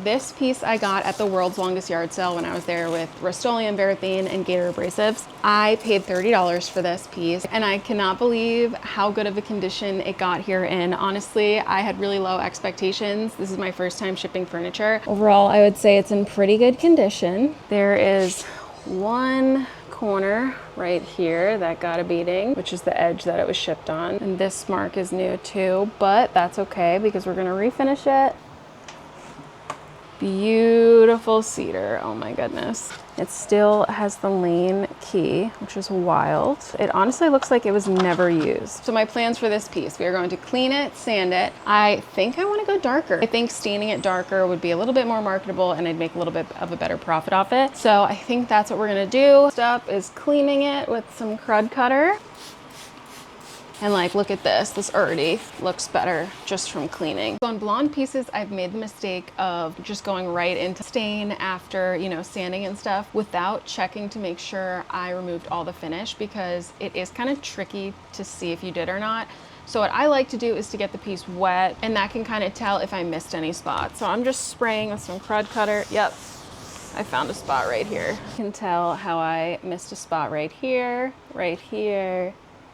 This piece I got at the world's longest yard sale when I was there with Rust-Oleum, Varathane, and Gator abrasives. I paid $30 for this piece, and I cannot believe how good of a condition it got here in. Honestly, I had really low expectations. This is my first time shipping furniture. Overall, I would say it's in pretty good condition. There is one corner right here that got a beating, which is the edge that it was shipped on. And this mark is new too, but that's okay because we're gonna refinish it. Beautiful cedar, oh my goodness. It still has the lane key, which is wild. It honestly looks like it was never used. So my plans for this piece, we are going to clean it, sand it. I think I wanna go darker. I think staining it darker would be a little bit more marketable and I'd make a little bit of a better profit off it. So I think that's what we're gonna do. Next up is cleaning it with some crud cutter. And like, look at this. This already looks better just from cleaning. So on blonde pieces, I've made the mistake of just going right into stain after, you know, sanding and stuff without checking to make sure I removed all the finish, because it is kind of tricky to see if you did or not. So what I like to do is to get the piece wet, and that can kind of tell if I missed any spots. So I'm just spraying with some crud cutter. Yep, I found a spot right here. You can tell how I missed a spot right here,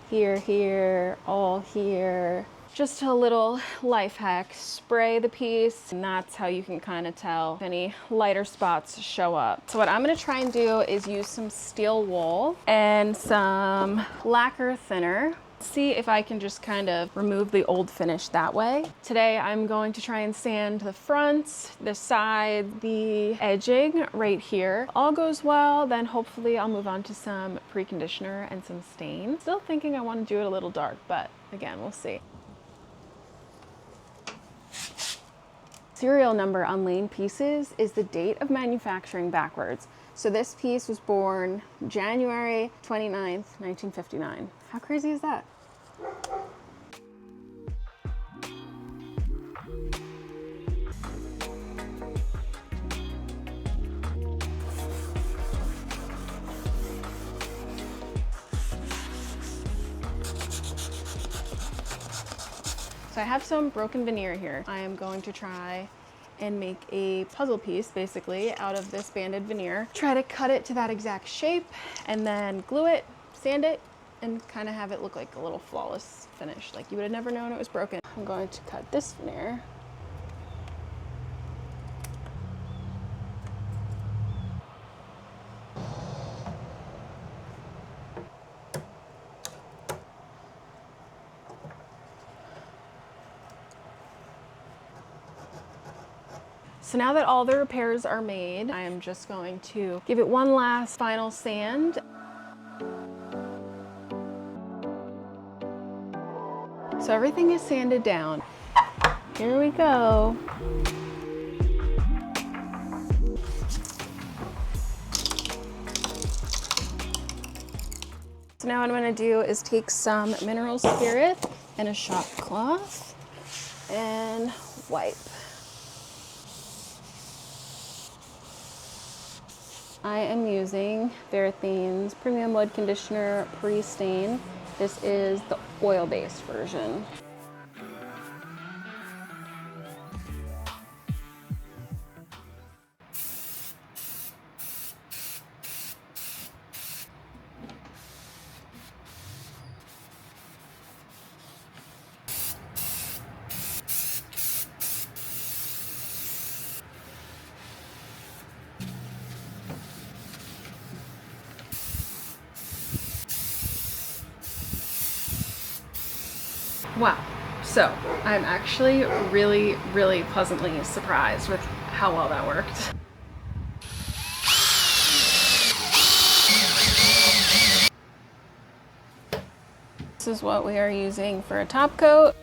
here, all here. Just a little life hack, spray the piece, and that's how you can kind of tell if any lighter spots show up. So what I'm gonna try and do is use some steel wool and some lacquer thinner. See if I can just kind of remove the old finish that way. Today I'm going to try and sand the front, the side, the edging right here. All goes well, then hopefully I'll move on to some preconditioner and some stain. Still thinking I want to do it a little dark, but again, we'll see. Serial number on lane pieces is the date of manufacturing backwards. So this piece was born January 29th, 1959. How crazy is that? So I have some broken veneer here. I am going to try and make a puzzle piece basically out of this banded veneer. Try to cut it to that exact shape and then glue it, sand it, and kind of have it look like a little flawless finish. Like you would have never known it was broken. I'm going to cut this veneer. So now that all the repairs are made, I am just going to give it one last final sand. So everything is sanded down. Here we go. So now what I'm gonna do is take some mineral spirit and a shop cloth and wipe. I am using Varathane's Premium Wood Conditioner Pre-Stain. This is the oil-based version. Wow, so I'm actually really pleasantly surprised with how well that worked. This is what we are using for a top coat.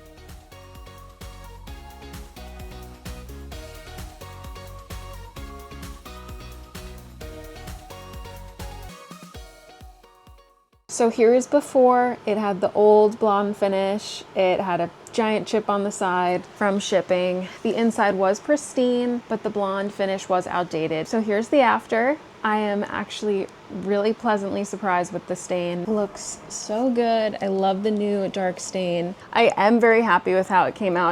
So here is before. It had the old blonde finish. It had a giant chip on the side from shipping. The inside was pristine, but the blonde finish was outdated. So here's the after. I am actually really pleasantly surprised with the stain. It looks so good. I love the new dark stain. I am very happy with how it came out.